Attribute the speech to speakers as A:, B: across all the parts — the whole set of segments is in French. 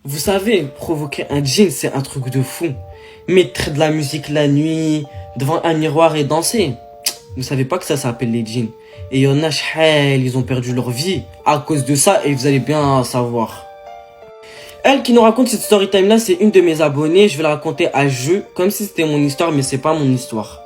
A: Vous savez, provoquer un djinn, c'est un truc de fou. Mettre de la musique la nuit, devant un miroir et danser. Vous savez pas que ça s'appelle les djinns. Et il y en a, shhel, ils ont perdu leur vie à cause de ça et vous allez bien savoir. Elle qui nous raconte cette story time là, c'est une de mes abonnées. Je vais la raconter à jeu, comme si c'était mon histoire, mais c'est pas mon histoire.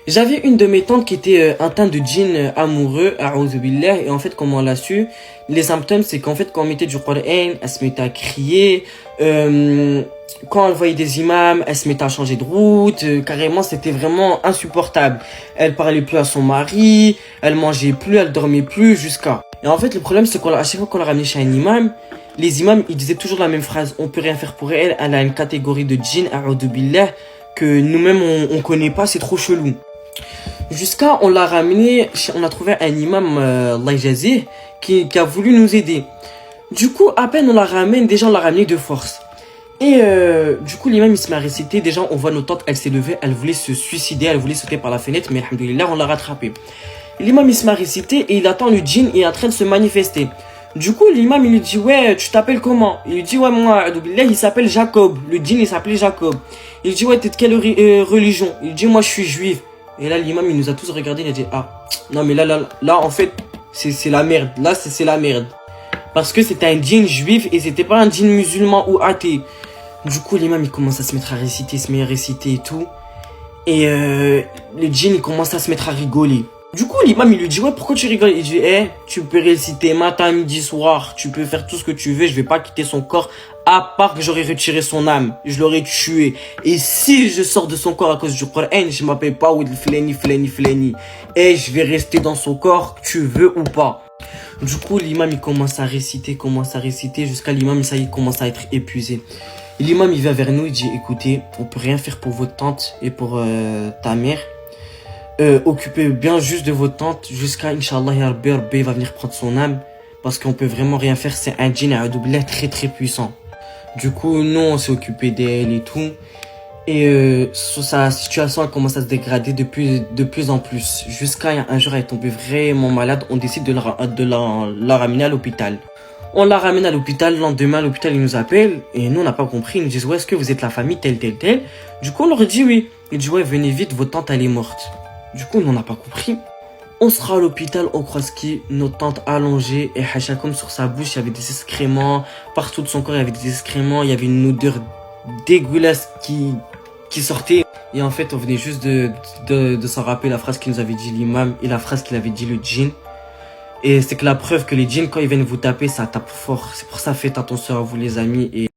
A: J'avais une de mes tantes qui était atteinte de djinn amoureux, a'oudhu billah, et en fait, comment on l'a su, les symptômes, c'est qu'en fait, quand on mettait du Coran, elle se mettait à crier, quand elle voyait des imams, elle se mettait à changer de route, carrément, c'était vraiment insupportable. Elle parlait plus à son mari, elle mangeait plus, elle dormait plus, jusqu'à... Et en fait, le problème, c'est qu'à chaque fois qu'on l'a ramenait chez un imam, les imams, ils disaient toujours la même phrase, on peut rien faire pour elle, elle a une catégorie de djinn, a'oudhu billah, que nous-mêmes, on connaît pas, c'est trop chelou. Jusqu'à, on l'a ramené, on a trouvé un imam, Allah yajzih, qui a voulu nous aider. Du coup, à peine on la ramène, déjà on l'a ramené de force. Et du coup, l'imam il se met à réciter, déjà on voit notre tante, elle s'est levée, elle voulait se suicider, elle voulait sauter par la fenêtre, mais alhamdoulilah, on l'a rattrapée. L'imam il se met à réciter et il attend le djinn, il est en train de se manifester. Du coup, l'imam il lui dit, ouais, tu t'appelles comment? Il lui dit, ouais, moi, il s'appelle Jacob, le djinn il s'appelait Jacob. Il dit, ouais, t'es de quelle religion? Il dit, moi je suis juif. Et là, l'imam, il nous a tous regardé, il a dit, ah, non, mais là, en fait, c'est la merde. Là, c'est la merde. Parce que c'était un djinn juif et c'était pas un djinn musulman ou athée. Du coup, l'imam, il commence à se mettre à réciter, se met à réciter et tout. Et le djinn, il commence à se mettre à rigoler. Du coup, l'imam, il lui dit, ouais, pourquoi tu rigoles? Il dit, tu peux réciter matin, midi, soir. Tu peux faire tout ce que tu veux, je vais pas quitter son corps. À part que j'aurais retiré son âme, je l'aurais tué. Et si je sors de son corps à cause du Coran, je m'appelle pas Oud Fleni. Et je vais rester dans son corps, tu veux ou pas. Du coup, l'imam, il commence à réciter, jusqu'à l'imam, ça y commence à être épuisé. Et l'imam, il vient vers nous, il dit, écoutez, on peut rien faire pour votre tante et pour ta mère. Occupez bien juste de votre tante jusqu'à, Inch'Allah, Ya Rabbi va venir prendre son âme. Parce qu'on peut vraiment rien faire, c'est un djinn à double très très puissant. Du coup, nous, on s'est occupé d'elle et tout. Et sa situation, elle commence à se dégrader de plus en plus. Jusqu'à un jour, elle est tombée vraiment malade. On décide de la ramener à l'hôpital. On la ramène à l'hôpital. Le lendemain, à l'hôpital, ils nous appellent. Et nous, on n'a pas compris. Ils nous disent, ouais, est-ce que vous êtes la famille telle? Du coup, on leur dit oui. Ils disent, ouais, venez vite, votre tante, elle est morte. Du coup, nous, on n'a pas compris. On sera à l'hôpital, on croise qui? Notre tante allongée et hacha comme sur sa bouche, il y avait des excréments. Partout de son corps, il y avait des excréments. Il y avait une odeur dégueulasse qui sortait. Et en fait, on venait juste de s'en rappeler la phrase qu'il nous avait dit l'imam et la phrase qu'il avait dit le djinn. Et c'est que la preuve que les djinns, quand ils viennent vous taper, ça tape fort. C'est pour ça, faites attention à vous les amis. Et